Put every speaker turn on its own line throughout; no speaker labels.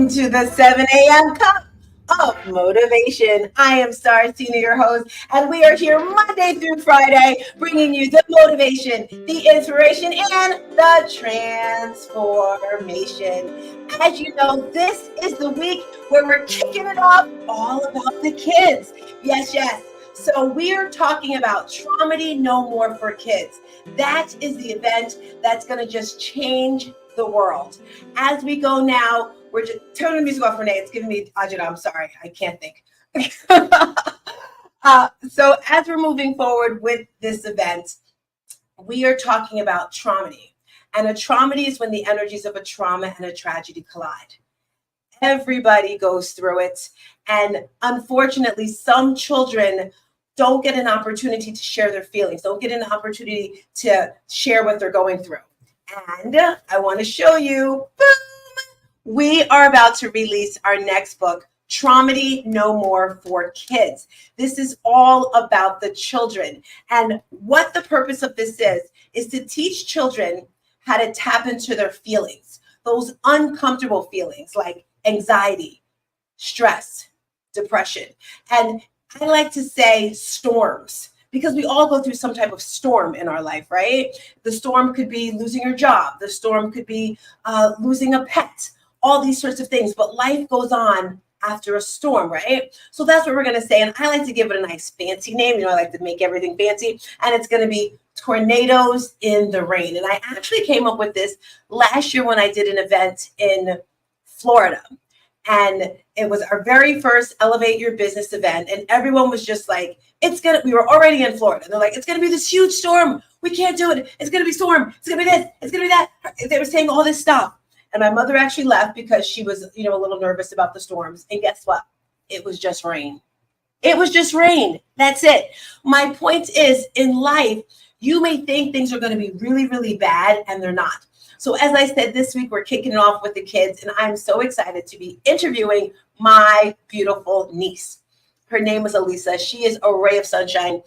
Welcome to the 7 a.m. Cup of Motivation. I am StarzTina, your host, and we are here Monday through Friday, bringing you the motivation, the inspiration, and the transformation. As you know, this is the week where we're kicking it off all about the kids. Yes, yes. So we are talking about TRAUMEDY No More for Kids. That is the event that's going to just change the world. As we go now, we're just turning the music off, Renee. It's giving me agita. I'm sorry, I can't think. So as we're moving forward with this event, we are talking about traumedy. And a traumedy is when the energies of a trauma and a tragedy collide. Everybody goes through it. And unfortunately, some children don't get an opportunity to share their feelings, don't get an opportunity to share what they're going through. And I want to show you, boom, we are about to release our next book, TRAUMEDY No More for Kids. This is all about the children. And what the purpose of this is to teach children how to tap into their feelings, those uncomfortable feelings like anxiety, stress, depression. And I like to say storms, because we all go through some type of storm in our life, right? The storm could be losing your job. The storm could be losing a pet, all these sorts of things. But life goes on after a storm, right? So that's what we're going to say. And I like to give it a nice fancy name. You know, I like to make everything fancy. And it's going to be Tornadoes in the Rain. And I actually came up with this last year when I did an event in Florida. And it was our very first Elevate Your Business event. And everyone was just like, we were already in Florida. They're like, it's going to be this huge storm. We can't do it. It's going to be storm. It's going to be this. It's going to be that. They were saying all this stuff. And my mother actually left because she was, a little nervous about the storms. And guess what? It was just rain. It was just rain. That's it. My point is, in life, you may think things are going to be really, really bad, and they're not. So as I said, this week we're kicking it off with the kids, and I'm so excited to be interviewing my beautiful niece. Her name is Elisa. She is a ray of sunshine.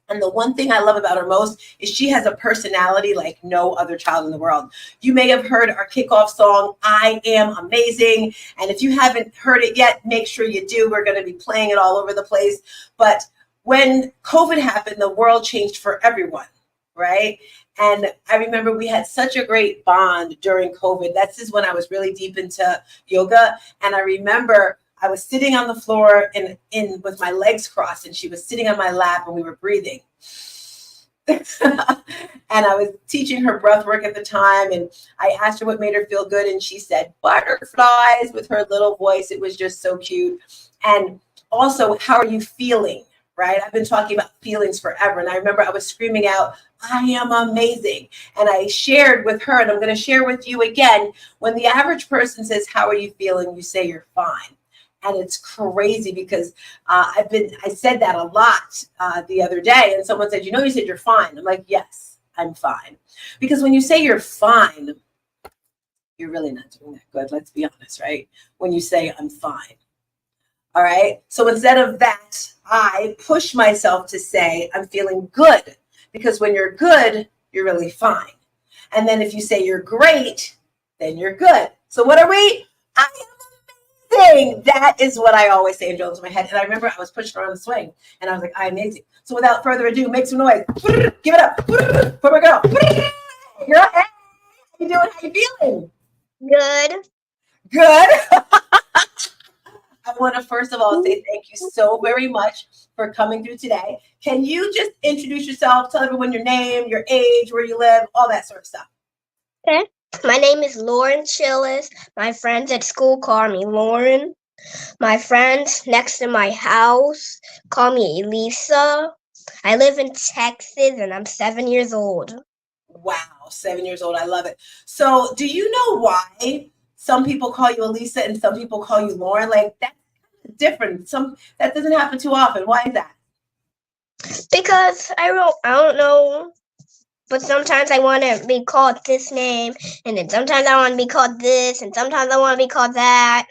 And the one thing I love about her most is she has a personality like no other child in the world. You may have heard our kickoff song, I Am Amazing. And if you haven't heard it yet, make sure you do. We're going to be playing it all over the place. But when COVID happened, the world changed for everyone, right? And I remember we had such a great bond during COVID. That's just when I was really deep into yoga. And I remember I was sitting on the floor in with my legs crossed, and she was sitting on my lap, and we were breathing. And I was teaching her breath work at the time, and I asked her what made her feel good, and she said butterflies with her little voice. It was just so cute. And also, how are you feeling? Right? I've been talking about feelings forever. And I remember I was screaming out, I am amazing. And I shared with her, and I'm going to share with you again, when the average person says, how are you feeling? You say you're fine. And it's crazy because I said that a lot the other day. And someone said, you said you're fine. I'm like, yes, I'm fine. Because when you say you're fine, you're really not doing that good. Let's be honest, right? When you say I'm fine. All right. So instead of that, I push myself to say I'm feeling good, because when you're good, you're really fine. And then if you say you're great, then you're good. So what are we? I am amazing. That is what I always say in Jones in my head. And I remember I was pushing her on the swing, and I was like, I'm amazing. So without further ado, make some noise. Give it up for my girl. Girl, hey, how you doing? How you feeling?
Good.
Good. I want to first of all say thank you so very much for coming through today. Can you just introduce yourself, tell everyone your name, your age, where you live, all that sort of stuff?
Okay. My name is Lauren Chillis. My friends at school call me Lauren. My friends next to my house call me Elisa. I live in Texas, and I'm 7 years old.
Wow, 7 years old. I love it. So do you know why some people call you Elisa and some people call you Lauren? Like, that's different. That doesn't happen too often. Why is that?
Because I don't know, but sometimes I want to be called this name, and then sometimes I want to be called this, and sometimes I want to be called that.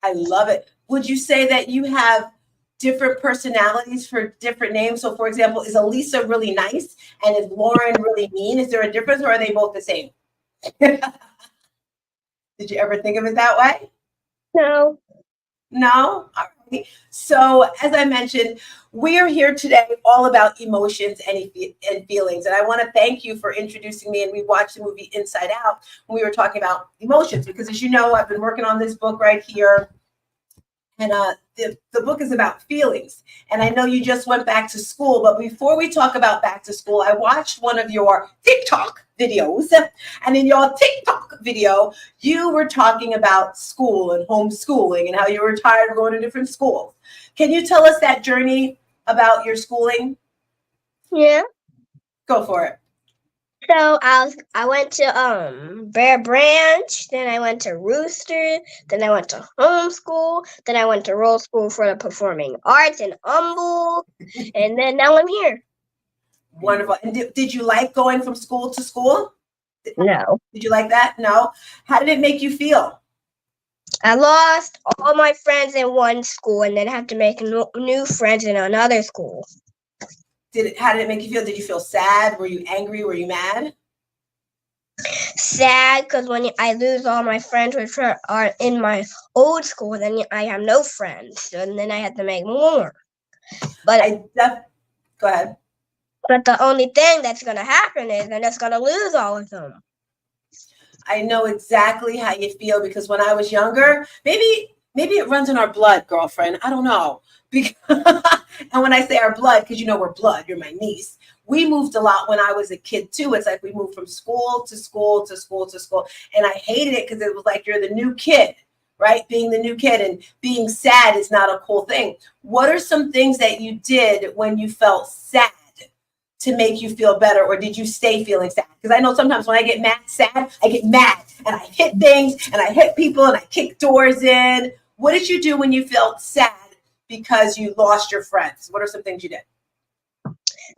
I love it. Would you say that you have different personalities for different names? So, for example, is Elisa really nice and is Lauren really mean? Is there a difference, or are they both the same? Did you ever think of it that way?
No.
No? All right. So, as I mentioned, we are here today all about emotions and feelings. And I want to thank you for introducing me. And we watched the movie Inside Out when we were talking about emotions, because as you know, I've been working on this book right here. And the book is about feelings. And I know you just went back to school, but before we talk about back to school, I watched one of your TikTok videos. And in your TikTok video, you were talking about school and homeschooling and how you were tired of going to different schools. Can you tell us that journey about your schooling?
Yeah.
Go for it.
So I went to Bear Branch, then I went to Rooster, then I went to homeschool, then I went to Roll School for the Performing Arts in Humble, and then now I'm here.
Wonderful. And did you like going from school to school?
No.
Did you like that? No. How did it make you feel?
I lost all my friends in one school and then have to make new friends in another school.
How did it make you feel? Did you feel sad? Were you angry? Were you mad?
Sad, because when I lose all my friends which are in my old school, then I have no friends, and then I have to make more. But
go ahead.
But the only thing that's going to happen is I'm just going to lose all of them.
I know exactly how you feel, because when I was younger, maybe it runs in our blood, girlfriend. I don't know. And when I say our blood, because you know we're blood, you're my niece. We moved a lot when I was a kid too. It's like we moved from school to school to school to school. And I hated it because it was like you're the new kid, right? Being the new kid and being sad is not a cool thing. What are some things that you did when you felt sad to make you feel better, or did you stay feeling sad? Because I know sometimes when I get sad, I get mad and I hit things and I hit people and I kick doors in. What did you do when you felt sad because you lost your friends? What are some things you did?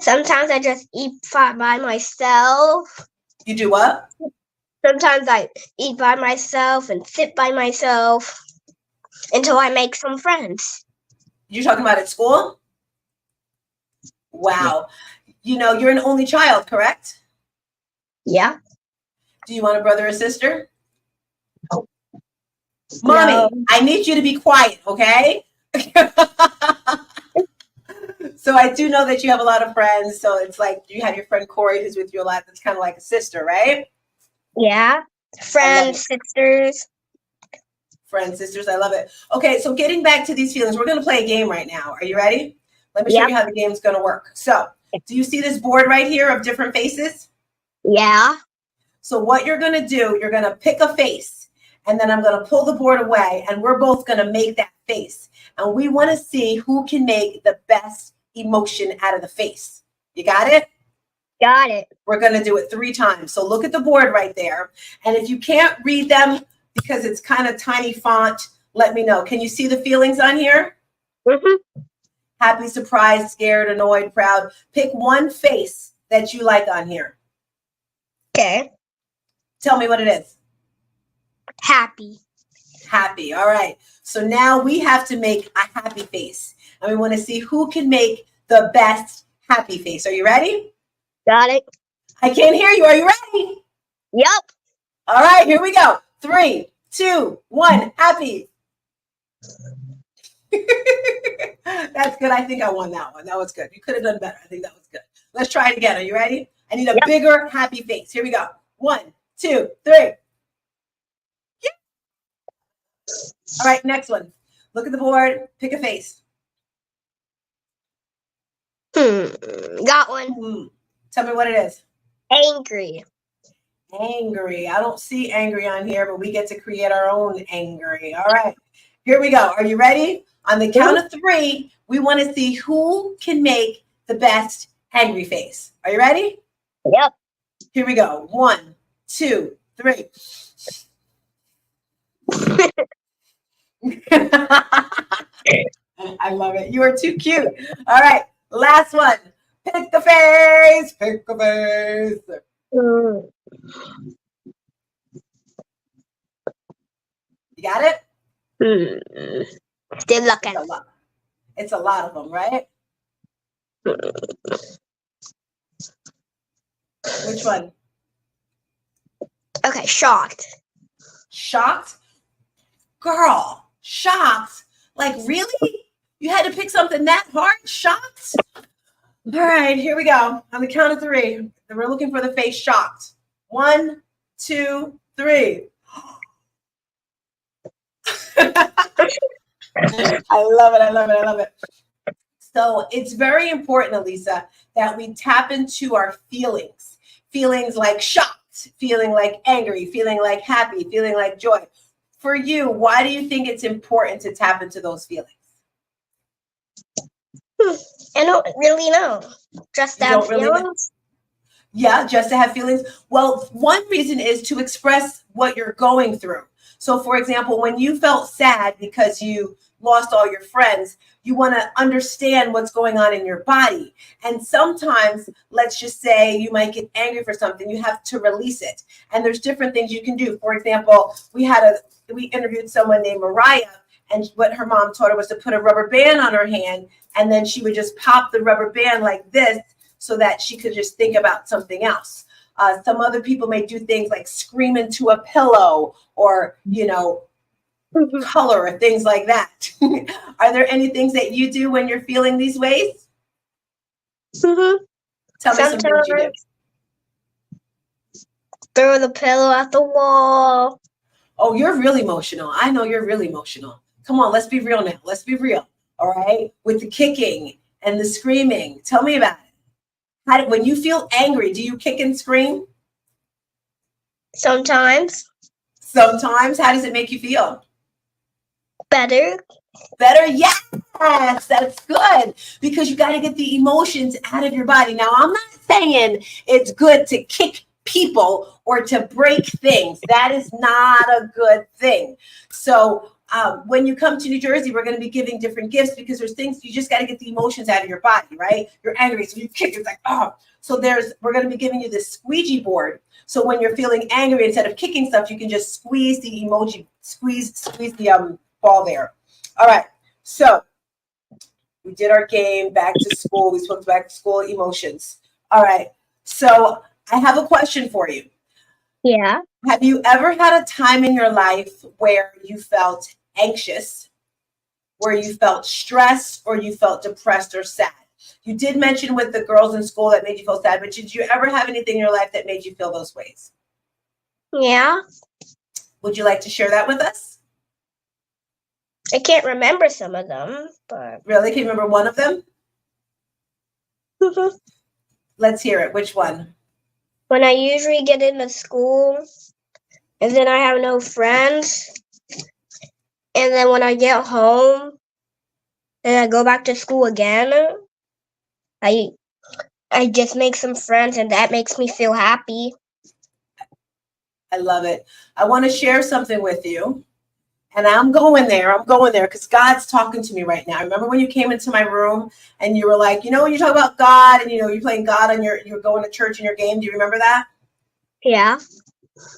Sometimes I just eat by myself.
You do what?
Sometimes I eat by myself and sit by myself until I make some friends.
You're talking about at school? Wow. You know, you're an only child, correct?
Yeah.
Do you want a brother or sister?
No.
Mommy,
No.
I need you to be quiet, okay? So I do know that you have a lot of friends. So it's like you have your friend Corey who's with you a lot. That's kind of like a sister, right?
Yeah. Friends, sisters.
Friends, sisters, I love it. Okay, so getting back to these feelings, we're going to play a game right now. Are you ready? Let me show you how the game's going to work. So, do you see this board right here of different faces?
Yeah.
So what you're going to do, you're going to pick a face, and then I'm going to pull the board away, and we're both going to make that face. And we want to see who can make the best emotion out of the face. You got it?
Got it.
We're going to do it 3 times. So look at the board right there. And if you can't read them because it's kind of tiny font, let me know. Can you see the feelings on here?
Mm-hmm.
Happy, surprised, scared, annoyed, proud. Pick one face that you like on here.
Okay.
Tell me what it is.
Happy.
Happy. All right. So now we have to make a happy face. And we want to see who can make the best happy face. Are you ready?
Got it.
I can't hear you. Are you ready?
Yep.
All right. Here we go. 3, 2, 1. Happy. That's good. I think I won that one. That was good. You could have done better. I think that was good. Let's try it again. Are you ready? I need a bigger happy face. Here we go. 1, 2, 3. Yeah. All right, next one. Look at the board. Pick a face.
Got one.
Tell me what it is.
Angry.
Angry. I don't see angry on here, but we get to create our own angry. All right. Here we go. Are you ready? On the count of 3, we want to see who can make the best angry face. Are you ready?
Yep.
Here we go. 1, 2, 3. I love it. You are too cute. All right. Last one. Pick the face. Pick a face. You got it?
Still looking.
It's a lot of them, right? Which one?
Okay, shocked.
Shocked? Girl, Shocked? Like, really? You had to pick something that hard? Shocked? All right, here we go. On the count of 3, we're looking for the face shocked. 1, 2, 3. I love it. I love it. I love it. So it's very important, Elisa, that we tap into our feelings. Feelings like shocked, feeling like angry, feeling like happy, feeling like joy. For you, why do you think it's important to tap into those feelings?
I don't really know. Just
You
have
don't really know?
feelings.
Yeah, just to have feelings. Well, one reason is to express what you're going through. So, for example, when you felt sad because you lost all your friends, you want to understand what's going on in your body. And sometimes, let's just say you might get angry for something, you have to release it. And there's different things you can do. For example, we interviewed someone named Mariah, and what her mom taught her was to put a rubber band on her hand, and then she would just pop the rubber band like this so that she could just think about something else. Some other people may do things like scream into a pillow or, color or things like that. Are there any things that you do when you're feeling these ways?
Mm-hmm.
Tell me some things you do.
Throw the pillow at the wall.
Oh, you're really emotional. I know you're really emotional. Come on, let's be real now. Let's be real. All right? With the kicking and the screaming. Tell me about it. When you feel angry, do you kick and scream?
Sometimes.
Sometimes. How does it make you feel?
Better.
Better? Yes, that's good. Because you got to get the emotions out of your body. Now, I'm not saying it's good to kick people or to break things. That is not a good thing. So when you come to New Jersey, we're going to be giving different gifts because there's things you just got to get the emotions out of your body, right? You're angry, so you kick. It's like, oh. So we're going to be giving you this squeegee board. So when you're feeling angry, instead of kicking stuff, you can just squeeze the emoji, squeeze the ball there. All right. So we did our game, back to school. We spoke back to school emotions. All right. So I have a question for you.
Yeah.
Have you ever had a time in your life where you felt anxious, where you felt stressed, or you felt depressed or sad? You did mention with the girls in school that made you feel sad, but did you ever have anything in your life that made you feel those ways?
Yeah.
Would you like to share that with us?
I can't remember some of them, but
Really? Can you remember one of them? Let's hear it. Which one?
When I usually get into school and then I have no friends, and then when I get home and I go back to school again, I just make some friends and that makes me feel happy.
I love it. I want to share something with you. And I'm going there because God's talking to me right now. Remember when you came into my room and you were like, when you talk about God and, you're playing God and you're going to church in your game. Do you remember that?
Yeah.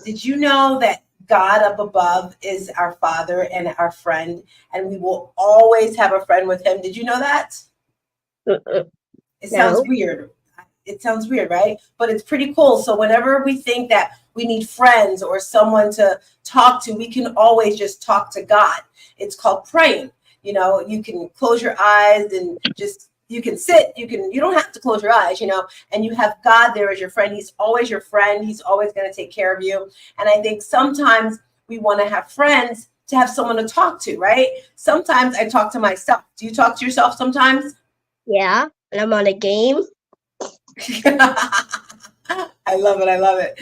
Did you know that God up above is our Father and our friend, and we will always have a friend with him? Did you know that? It sounds weird. It sounds weird, right? But it's pretty cool. So whenever we think that we need friends or someone to talk to, we can always just talk to God. It's called praying. You can close your eyes and you can sit, you don't have to close your eyes, and you have God there as your friend. He's always your friend. He's always going to take care of you. And I think sometimes we want to have friends to have someone to talk to, right? Sometimes I talk to myself. Do you talk to yourself sometimes?
Yeah. And I'm on a game.
I love it. I love it.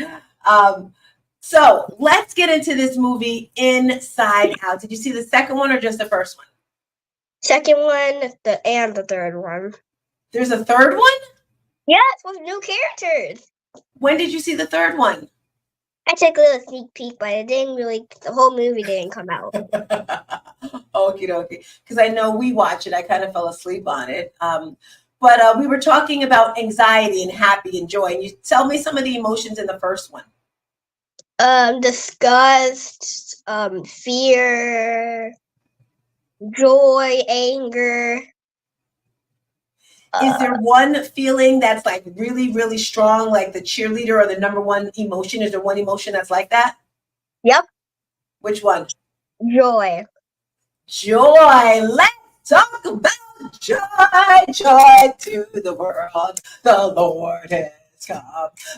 So let's get into this movie Inside Out. Did you see the second one or just the first one?
Second one, and the third one.
There's a third one?
Yes, with new characters.
When did you see the third one?
I took a little sneak peek, but the whole movie didn't come out.
Okie dokie. Because I know we watched it. I kind of fell asleep on it. But we were talking about anxiety and happy and joy. And you tell me some of the emotions in the first one.
Disgust, fear, joy, anger.
Is there one feeling that's like really, really strong, like the cheerleader or the number one emotion? Is there one emotion that's like that?
Yep.
Which one?
Joy.
Joy. Let's talk about joy. Joy to the world. The Lord has come.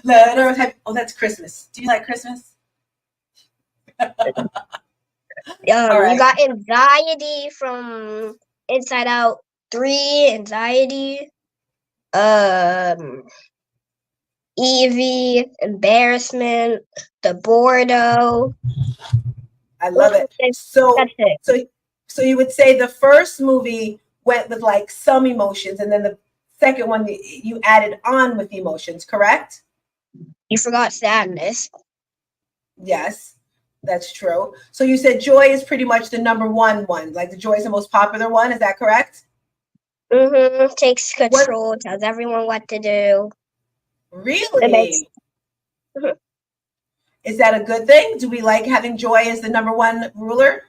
Let earth have. Oh, that's Christmas. Do you like Christmas? All
You
right.
got anxiety from Inside Out 3, anxiety. Evie, embarrassment, the Bordeaux.
I love it.
That's
So,
it.
so, so you would say the first movie went with like some emotions, and then the second one you added on with emotions, correct?
You forgot sadness.
Yes, that's true. So you said joy is pretty much the number one. Like the joy is the most popular one. Is that correct?
Takes
What
control, tells everyone what to do. It makes.
really
Mhm.
is that a good thing? Do we like having joy as the number one ruler?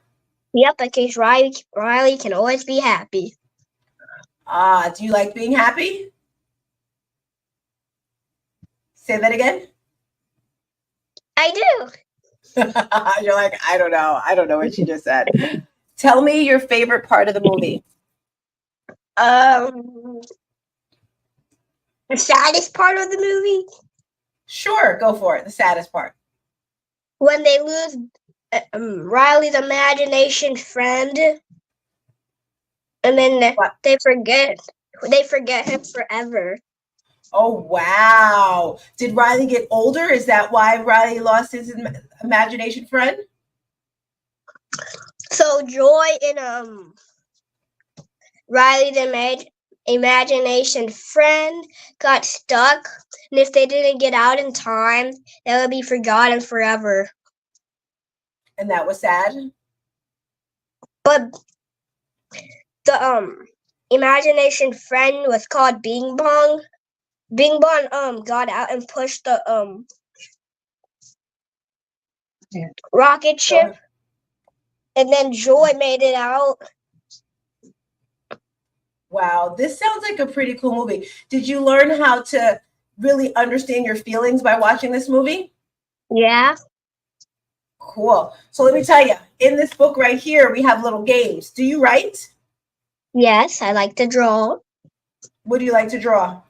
Yep, in case Riley can always be happy.
Do you like being happy? Say that again.
I do.
You're like, I don't know. I don't know what you just said. Tell me your favorite part of the movie.
Um, the saddest part of the movie
Sure, go for it. The saddest part.
when they lose Riley's imagination friend, and then
What?
they forget him forever.
Oh, wow. Did Riley get older? Is that why Riley lost his imagination friend?
So Joy and Riley's imagination friend got stuck, and if they didn't get out in time, they would be forgotten forever.
And that was sad.
But the imagination friend was called Bing Bong. Bing Bong got out and pushed the rocket ship,
So,
and then Joy made it out.
wow, this sounds like a pretty cool movie. Did you learn how to really understand your feelings by watching this movie?
Yeah.
Cool. So let me tell you, in this book right here, we have little games. Do you write?
Yes, I like to draw.
What do you like to draw?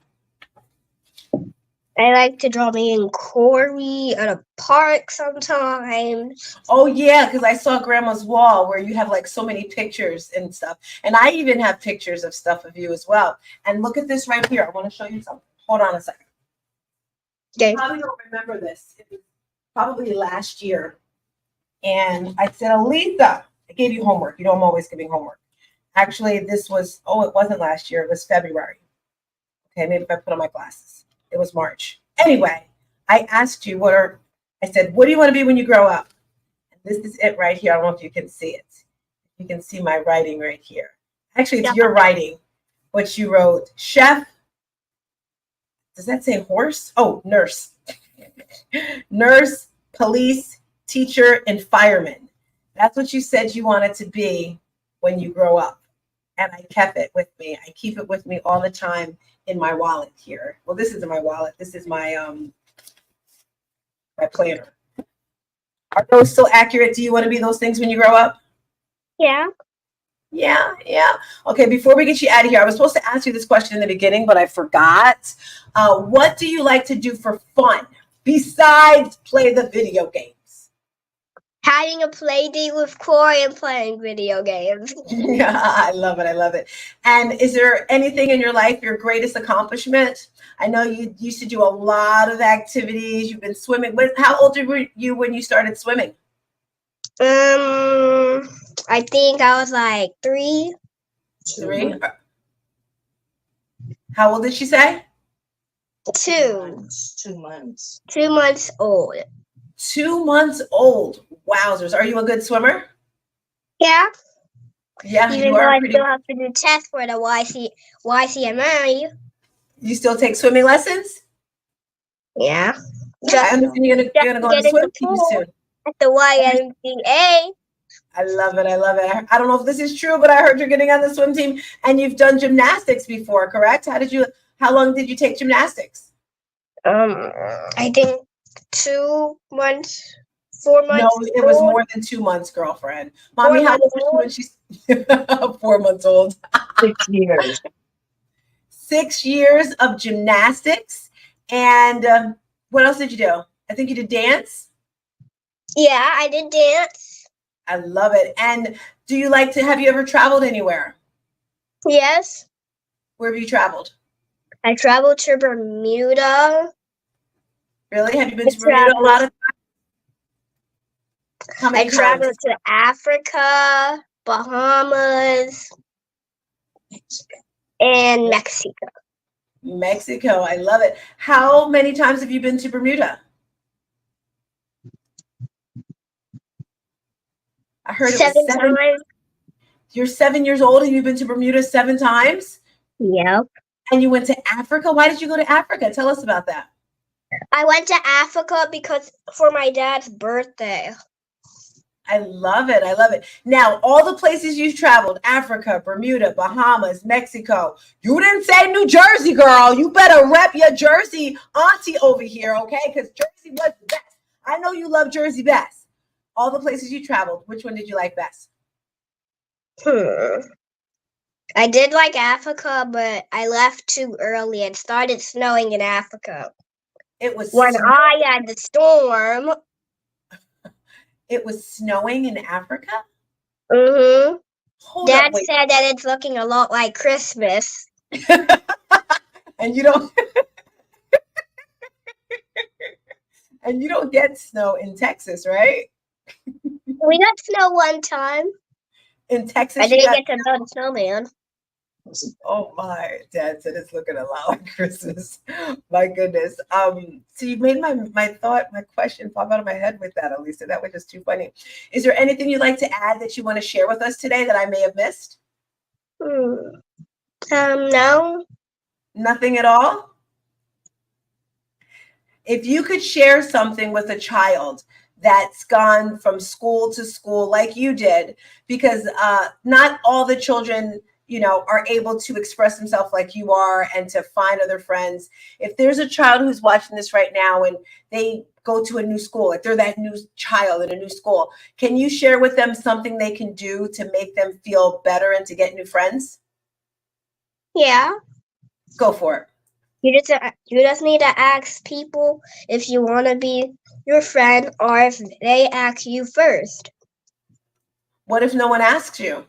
I like to draw me and Corey at a park sometimes.
Oh yeah, because I saw Grandma's wall where you have like so many pictures and stuff. And I even have pictures of stuff of you as well. And look at this right here. I want to show you something. Hold on a second.
Okay.
You probably don't remember this. It was probably last year. And I said, Elisa, I gave you homework. You know I'm always giving homework. Actually, this was, it wasn't last year. It was February. Okay, maybe if I put on my glasses. It was March. Anyway, I asked you I said, what do you want to be when you grow up? And this is it right here. I don't know if you can see it. You can see my writing right here. Actually, it's your writing, what you wrote. Chef. Does that say horse? Oh, nurse. Nurse, police, teacher, and fireman. That's what you said you wanted to be when you grow up. And I kept it with me. I keep it with me all the time in my wallet here. Well, this isn't my wallet. This is my my planner. Are those still accurate? Do you want to be those things when you grow up?
Yeah.
Yeah. Okay, before we get you out of here, I was supposed to ask you this question in the beginning, but I forgot. What do you like to do for fun besides play the video games?
Having a play date with Corey and playing video games.
Yeah, I love it. And is there anything in your life, your greatest accomplishment? I know you used to do a lot of activities. You've been swimming. How old were you when you started swimming?
I think I was like 3.
3. How old did she say?
2.
2 months.
2 months old.
2 months old. Wowzers. Are you a good swimmer?
Yeah.
Yeah,
Even
you
though
are
I
pretty.
still have to do tests for the YCMA.
You still take swimming lessons?
Yeah.
I understand you're gonna go on the
get in
swim
the
team
pool
soon.
at the YMCA.
I love it. I don't know if this is true, but I heard you're getting on the swim team and you've done gymnastics before, correct? How long did you take gymnastics?
I think 2 months. 4
No,
months
it was
old.
more than 2 months, girlfriend.
4
Mommy, how
months
old was she
old.
when she's 4 months old?
6 years.
6 years of gymnastics. And what else did you do? I think you did dance.
Yeah, I did dance.
I love it. And do you like to, have you ever traveled anywhere?
Yes.
Where have you traveled?
I traveled to Bermuda.
Really? Have you been
I
to Bermuda a lot
traveled,
of How many
I traveled
times?
to Africa, Bahamas, and Mexico.
Mexico. I love it. How many times have you been to Bermuda? I heard it was
7
seven.
times.
You're 7 years old and you've been to Bermuda 7 times?
Yep.
And you went to Africa? Why did you go to Africa? Tell us about that.
I went to Africa because for my dad's birthday.
I love it. I love it. Now, all the places you've traveled, Africa, Bermuda, Bahamas, Mexico, you didn't say New Jersey, girl. You better rep your Jersey auntie over here, okay? Because Jersey was the best. I know you love Jersey best. All the places you traveled, which one did you like best?
I did like Africa, but I left too early. It started snowing in Africa.
It was
When I had the storm.
It was snowing in Africa?
Mm-hmm.
Hold up,
Dad
wait.
said that it's looking a lot like Christmas.
And you don't and you don't get snow in Texas, right?
We got snow one time.
In Texas,
I
you
didn't
got
get to build a snowman.
Oh my, Dad said it's looking a lot like Christmas. My goodness. So you made my question pop out of my head with that, Elisa. That was just too funny. Is there anything you'd like to add that you want to share with us today that I may have missed?
No.
Nothing at all? If you could share something with a child that's gone from school to school like you did, because not all the children are able to express themselves like you are and to find other friends. If there's a child who's watching this right now and they go to a new school, like they're that new child in a new school, can you share with them something they can do to make them feel better and to get new friends?
Yeah.
Go for it.
You just need to ask people if you want to be your friend or if they ask you first.
What if no one asks you?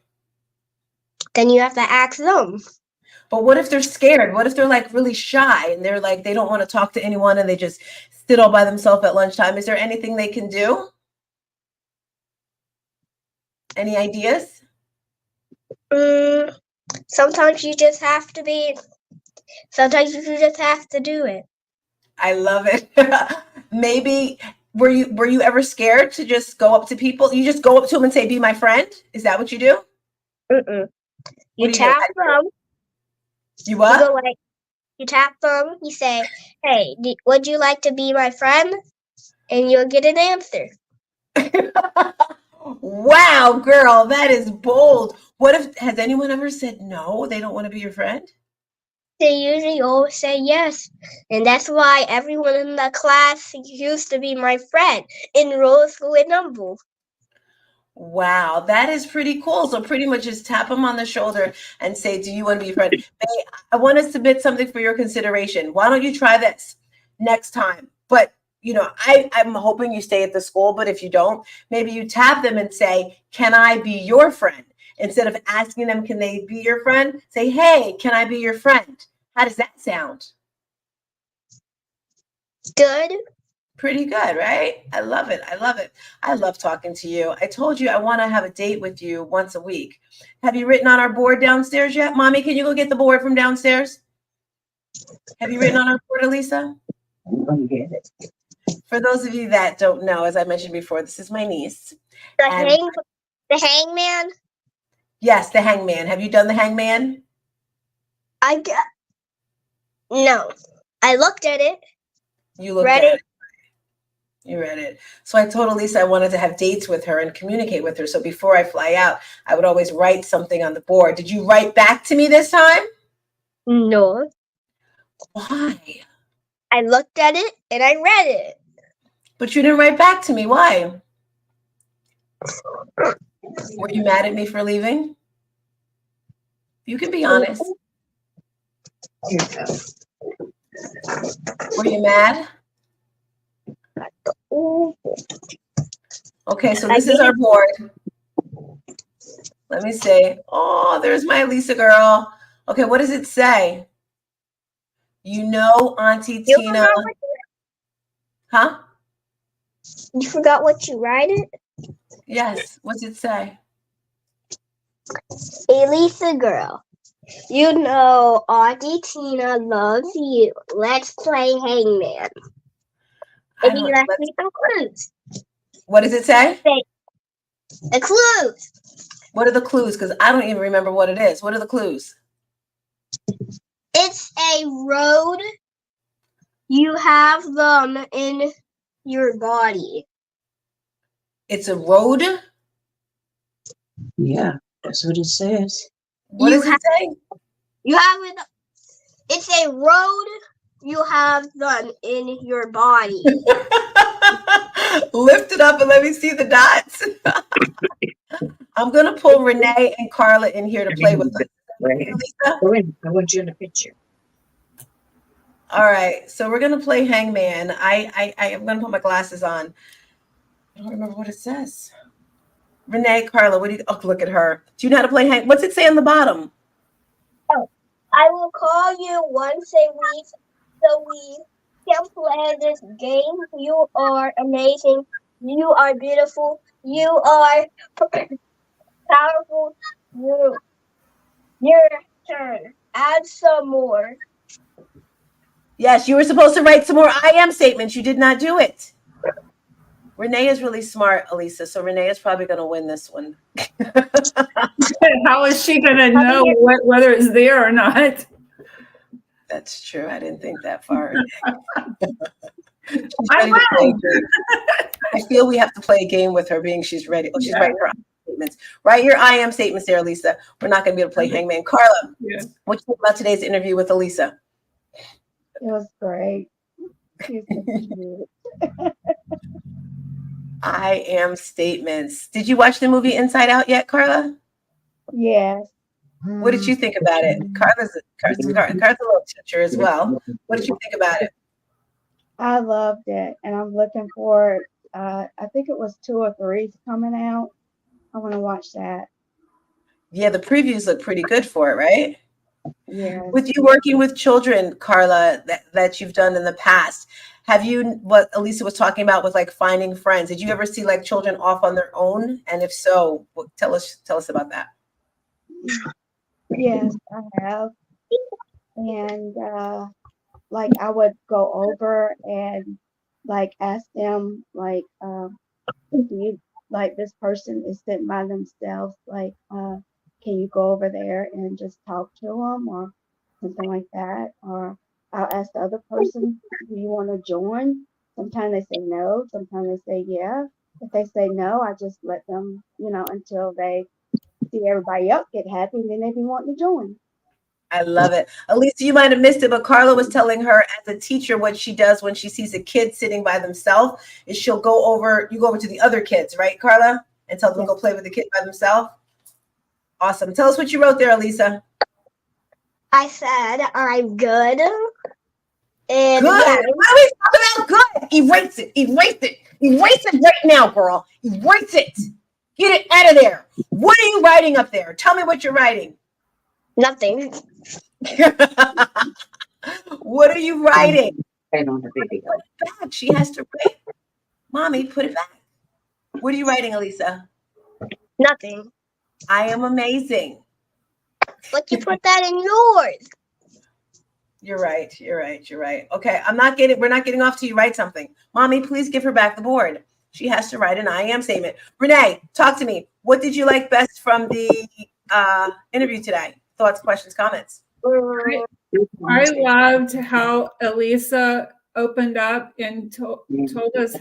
Then you have to ask them.
But what if they're scared? What if they're like really shy and they're like, they don't want to talk to anyone and they just sit all by themselves at lunchtime? Is there anything they can do? Any ideas?
Sometimes you just have to do it.
I love it. Maybe were you ever scared to just go up to people? You just go up to them and say, "Be my friend." Is that what you do?
You tap them.
You what?
You go like, you tap them. You say, "Hey, would you like to be my friend?" And you'll get an answer.
Wow, girl, that is bold. Has anyone ever said no? They don't want to be your friend?
They usually always say yes. And that's why everyone in the class used to be my friend in roll school and number.
Wow, that is pretty cool. So pretty much just tap them on the shoulder and say, do you want to be a friend? Hey, I want to submit something for your consideration. Why don't you try this next time? But, I'm hoping you stay at the school, but if you don't, maybe you tap them and say, can I be your friend? Instead of asking them, can they be your friend? Say, hey, can I be your friend? How does that sound?
Good.
Pretty good, right? I love it. I love it. I love talking to you. I told you I want to have a date with you once a week. Have you written on our board downstairs yet? Mommy, can you go get the board from downstairs? Have you written on our board, Elisa?
I'm gonna get it.
For those of you that don't know, as I mentioned before, this is my niece.
The hangman?
Yes, the hangman. Have you done the hangman?
No. I looked at it.
You looked at it. You read it. So I told Elisa I wanted to have dates with her and communicate with her. So before I fly out, I would always write something on the board. Did you write back to me this time?
No.
Why?
I looked at it and I read it.
But you didn't write back to me. Why? Were you mad at me for leaving? You can be honest.
Here you go.
Were you mad? Okay, so this is our board. Let me see. Oh, there's my Elisa girl. Okay, what does it say? You know, Auntie Tina. Huh?
You forgot what you write it?
Yes. What's it say?
Elisa girl, you know Auntie Tina loves you. Let's play hangman. And you left me some clues.
What does it say?
The clues.
What are the clues? Because I don't even remember what it is. What are the clues?
It's a road. You have them in your body.
It's a road?
Yeah, that's what it says.
What does it say?
You have it. It's a road. You have them in your body.
Lift it up and let me see the dots. I'm going to pull Renee and Carla in here to play with us. Lisa?
Go in. I want you in the picture.
All right, so we're going to play hangman. I'm going to put my glasses on. I don't remember what it says. Renee, Carla, what do you, oh, look at her. Do you know how to play what's it say on the bottom?
Oh, I will call you once a week so we can play this game. You are amazing. You are beautiful. You are powerful. Your turn. Add some more.
Yes, you were supposed to write some more I am statements. You did not do it. Renee is really smart, Elisa. So Renee is probably going to win this one.
How is she going to know whether it's there or not?
That's true. I didn't think that far. I feel we have to play a game with her, being she's ready. Oh, she's writing her I am statements. Write your I am statements there, Elisa. We're not going to be able to play hangman. Carla, what do you think about today's interview with Elisa?
It was great. She's so cute.
I am statements. Did you watch the movie Inside Out yet, Carla?
Yes.
What did you think about it? Carla's a little teacher as well. What did you think about it?
I loved it, and I'm looking forward. I think it was 2 or 3 coming out. I want to watch that.
Yeah, the previews look pretty good for it, right?
Yes.
With you working with children, Carla, that you've done in the past, have you, what Elisa was talking about with like finding friends, did you ever see like children off on their own? And if so, tell us about that.
Yes, I have. And like I would go over and like ask them like, do you like this person is sitting by themselves? Like, can you go over there and just talk to them or something like that? Or I'll ask the other person, do you want to join? Sometimes they say no. Sometimes they say yeah. If they say no, I just let them, until they see everybody else get happy, and then they be wanting to join.
I love it. Elisa, you might have missed it, but Carla was telling her as a teacher what she does when she sees a kid sitting by themselves is you go over to the other kids, right, Carla? And tell them to go play with the kid by themselves. Awesome. Tell us what you wrote there, Elisa.
I said I'm good. And
good.
Yeah.
What are we talking about? Good. Erase it. Erase it. Erase it right now, girl. Erase it. Get it out of there. What are you writing up there? Tell me what you're writing.
Nothing.
What are you writing?
And on the video.
Put it back. She has to write. Mommy, put it back. What are you writing, Elisa?
Nothing.
I am amazing.
But you put that in yours.
You're right. You're right. You're right. Okay. We're not getting off till you write something. Mommy, please give her back the board. She has to write an I am statement. Renee, talk to me. What did you like best from the interview today? Thoughts, questions, comments?
I loved how Elisa opened up and told us,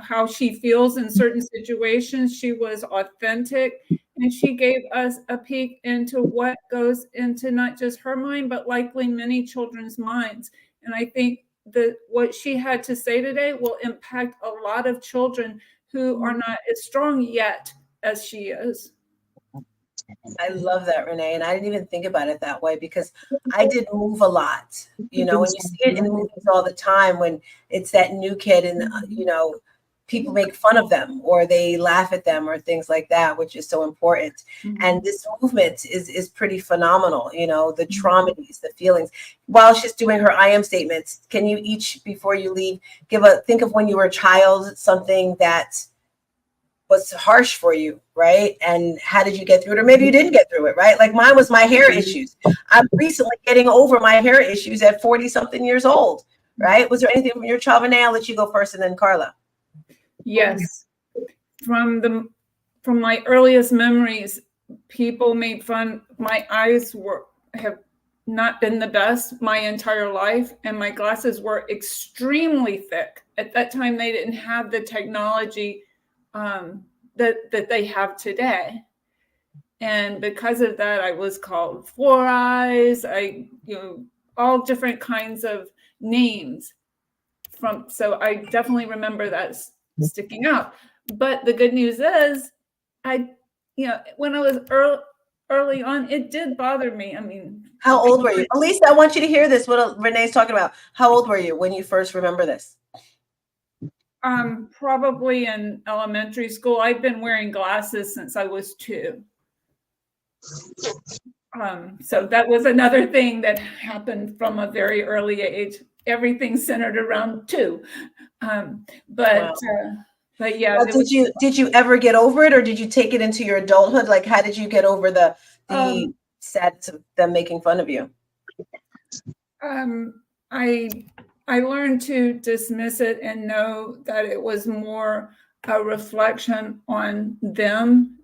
how she feels in certain situations. She was authentic, and she gave us a peek into what goes into not just her mind, but likely many children's minds. And I think what she had to say today will impact a lot of children who are not as strong yet as she is.
I love that, Renee. And I didn't even think about it that way because I did move a lot, you know, and you see it in movies all the time when it's that new kid and, you know, people make fun of them or they laugh at them or things like that, which is so important.
Mm-hmm.
And this movement is pretty phenomenal, you know, the traumedies, the feelings. While she's doing her I am statements, can you each, before you leave, think of when you were a child, something that was harsh for you, right? And how did you get through it? Or maybe you didn't get through it, right? Like mine was my hair issues. I'm recently getting over my hair issues at 40 something years old, right? Was there anything from your child? Renee, I'll let you go first and then Carla.
Yes. From my earliest memories, people made fun. My eyes have not been the best my entire life, and my glasses were extremely thick. At that time, they didn't have the technology that they have today. And because of that, I was called Four Eyes, all different kinds of names. So I definitely remember that sticking out. But the good news is, when I was early on, it did bother me. I mean,
how old were you? Elisa, I want you to hear this, what Renee's talking about. How old were you when you first remember this?
Probably in elementary school. I've been wearing glasses since I was 2. So that was another thing that happened from a very early age. Everything centered around 2. But yeah.
Well, did you ever get over it, or did you take it into your adulthood? Like, how did you get over the sadness of them making fun of you?
I learned to dismiss it and know that it was more a reflection on them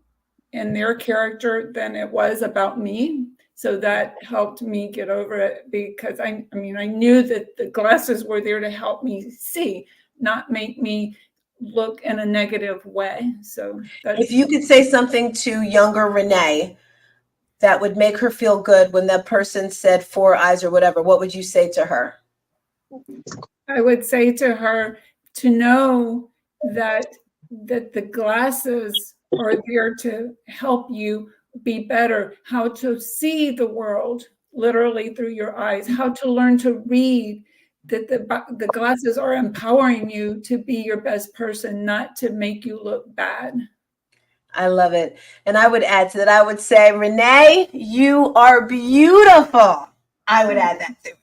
and their character than it was about me. So that helped me get over it because I knew that the glasses were there to help me see, not make me look in a negative way. So
if you could say something to younger Renee that would make her feel good when that person said 4 eyes or whatever, what would you say to her?
I would say to her to know that the glasses are there to help you be better, how to see the world literally through your eyes, how to learn to read, that the glasses are empowering you to be your best person, not to make you look bad.
I love it. And I would add to that, I would say, Renee, you are beautiful. I would add that too.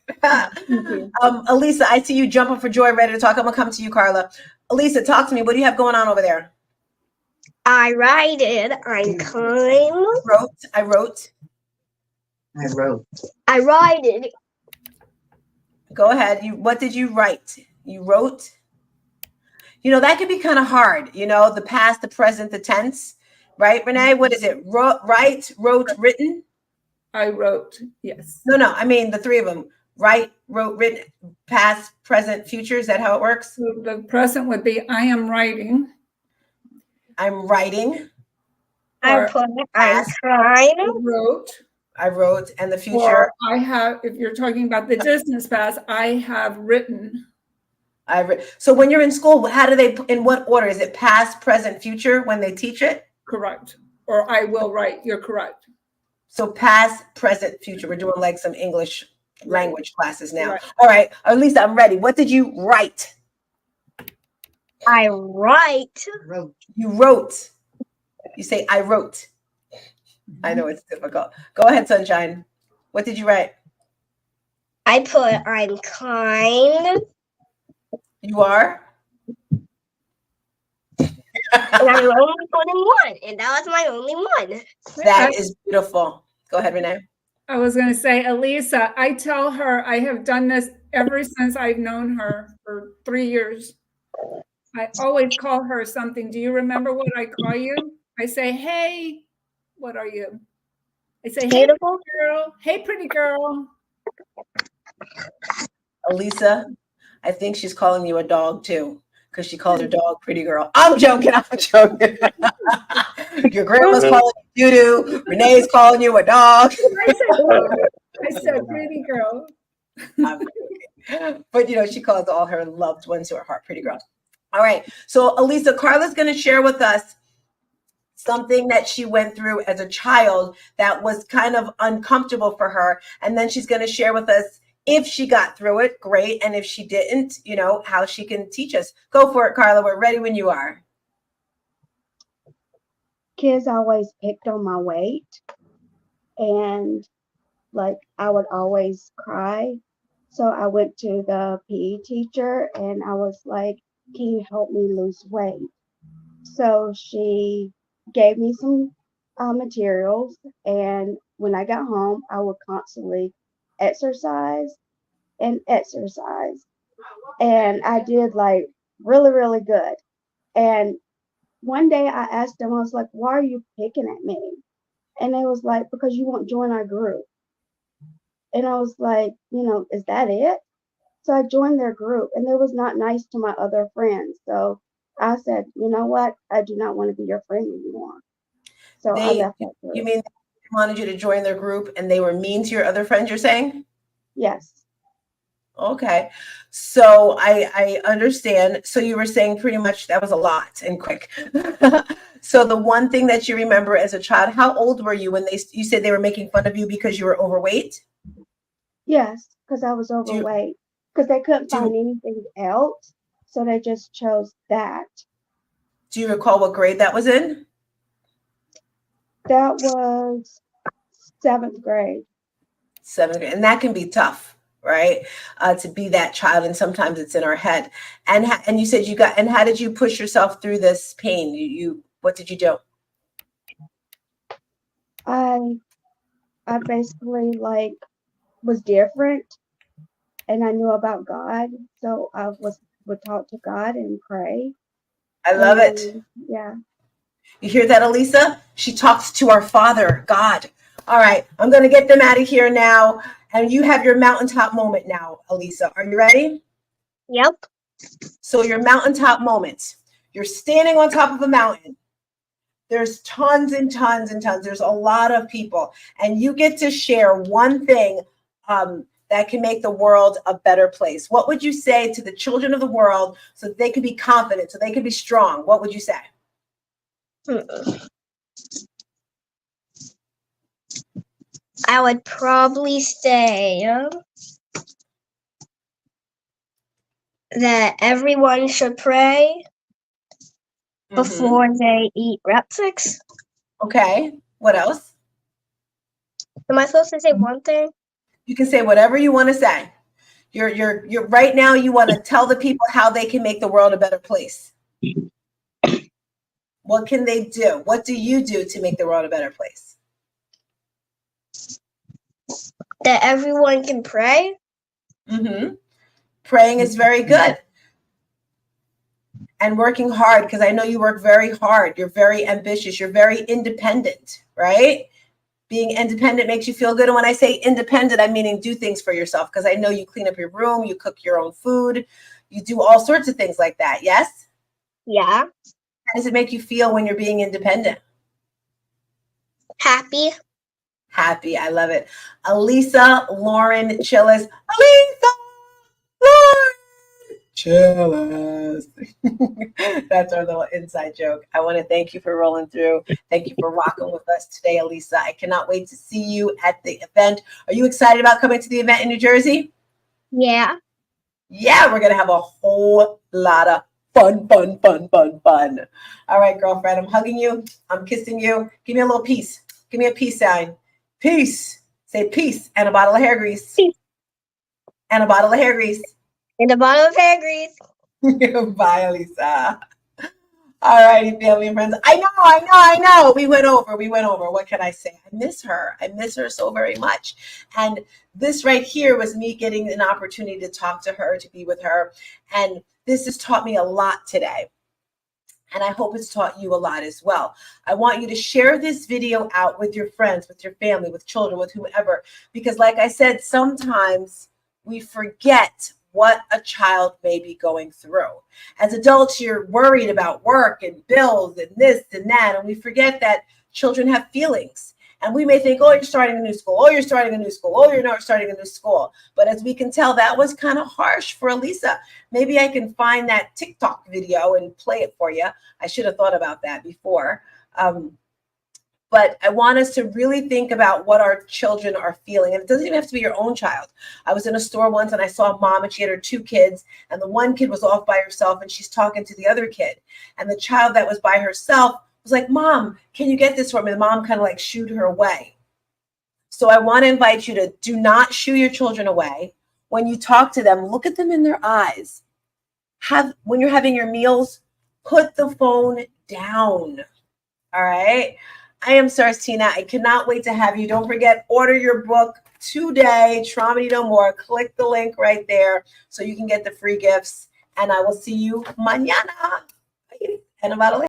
Elisa, I see you jumping for joy, ready to talk. I'm going to come to you, Carla. Elisa, talk to me. What do you have going on over there?
I write it. I'm kind.
I wrote.
I write it.
Go ahead. What did you write? You wrote? You know, that could be kind of hard. You know, the past, the present, the tense. Right, Renee? What is it? Write, wrote, written?
I wrote, yes.
No. I mean, the 3 of them. Write, wrote, written, past, present, future. Is that how it works?
So the present would be I am writing.
I'm writing.
I'm trying.
I wrote. And the future?
Or I have, if you're talking about the distance past, I have written.
So when you're in school, how do they, in what order? Is it past, present, future when they teach it?
Correct. Or I will write. You're correct.
So past, present, future. We're doing like some English language classes now.
Right.
All right. Elisa, I'm ready. What did you write?
I write.
You wrote. You say, I wrote. I know it's difficult. Go ahead, Sunshine. What did you write?
I put I'm kind.
You are?
And I'm only putting 1. And that was my only 1.
That is beautiful. Go ahead, Renee.
I was going to say, Elisa, I tell her I have done this ever since I've known her for 3 years. I always call her something. Do you remember what I call you? I say, hey, what are you? I say, hey, pretty girl. Hey, pretty girl.
Elisa, I think she's calling you a dog too, because she calls her dog pretty girl. I'm joking. Your grandma's calling you doo-doo. Renee's calling you a dog.
I said pretty girl.
But she calls all her loved ones to her heart. Pretty girl. All right. So Elisa, Carla's going to share with us something that she went through as a child that was kind of uncomfortable for her. And then she's going to share with us if she got through it, great. And if she didn't, how she can teach us. Go for it, Carla. We're ready when you are.
Kids always picked on my weight, and like I would always cry. So I went to the PE teacher and I was like, can you help me lose weight? So she gave me some materials, and when I got home, I would constantly exercise and exercise. And I did like really, really good. And one day I asked them, I was like, why are you picking at me? And they was like, because you won't join our group. And I was like, is that it? So I joined their group, and they was not nice to my other friends. So I said, you know what? I do not want to be your friend anymore. So I left that group.
You mean they wanted you to join their group and they were mean to your other friends, you're saying?
Yes.
Okay. So I understand. So you were saying pretty much that was a lot and quick. So the one thing that you remember as a child, how old were you when you said they were making fun of you because you were overweight?
Yes, because I was overweight. Because they couldn't
Do-
find anything else. So they just chose that.
Do you recall what grade that was in?
That was 7th grade.
7th grade. And that can be tough, right? To be that child. And sometimes it's in our head. And you said and how did you push yourself through this pain? What did you do?
I basically was different, and I knew about God, so I would talk to God and pray.
I love it.
Yeah.
You hear that, Elisa? She talks to our Father, God. All right, I'm going to get them out of here now. And you have your mountaintop moment now, Elisa. Are you ready?
Yep.
So your mountaintop moment. You're standing on top of a mountain. There's tons and tons and tons. There's a lot of people. And you get to share one thing that can make the world a better place. What would you say to the children of the world so that they could be confident, so they could be strong? What would you say?
I would probably say that everyone should pray before they eat breakfast.
Okay. What else?
Am I supposed to say one thing?
You can say whatever you want to say. You're right now. You want to tell the people how they can make the world a better place. What can they do? What do you do to make the world a better place?
That everyone can pray.
Praying is very good. And working hard, because I know you work very hard. You're very ambitious. You're very independent, right? Being independent makes you feel good. And when I say independent, I'm meaning do things for yourself, because I know you clean up your room, you cook your own food, you do all sorts of things like that. Yes?
Yeah.
How does it make you feel when you're being independent?
Happy.
Happy. I love it. Elisa Lauren Chillis. Elisa Lauren Chillis. That's our little inside joke. I want to thank you for rolling through. Thank you for rocking with us today, Elisa. I cannot wait to see you at the event. Are you excited about coming to the event in New Jersey?
Yeah.
Yeah, we're going to have a whole lot of fun. All right, girlfriend, I'm hugging you. I'm kissing you. Give me a little peace. Give me a peace sign. Peace. Say peace and a bottle of hair grease.
Peace.
And a bottle of hair grease.
And a bottle of hair grease.
Bye, Elisa. All righty, family and friends. I know. We went over. What can I say? I miss her. I miss her so very much. And this right here was me getting an opportunity to talk to her, to be with her. And this has taught me a lot today. And I hope it's taught you a lot as well. I want you to share this video out with your friends, with your family, with children, with whomever. Because like I said, sometimes we forget what a child may be going through. As adults, you're worried about work and bills and this and that. And we forget that children have feelings. And we may think, oh, you're starting a new school. Oh, you're starting a new school. Oh, you're not starting a new school. But as we can tell, that was kind of harsh for Elisa. Maybe I can find that TikTok video and play it for you. I should have thought about that before. But I want us to really think about what our children are feeling. And it doesn't even have to be your own child. I was in a store once and I saw a mom and she had her 2 kids. And the one kid was off by herself and she's talking to the other kid. And the child that was by herself was like, Mom, can you get this for me? The mom kind of like shooed her away. So I want to invite you to do not shoo your children away. When you talk to them, look at them in their eyes. When you're having your meals, put the phone down. All right. I am StarzTina. I cannot wait to have you. Don't forget, order your book today, Traumedy No More. Click the link right there so you can get the free gifts. And I will see you mañana. En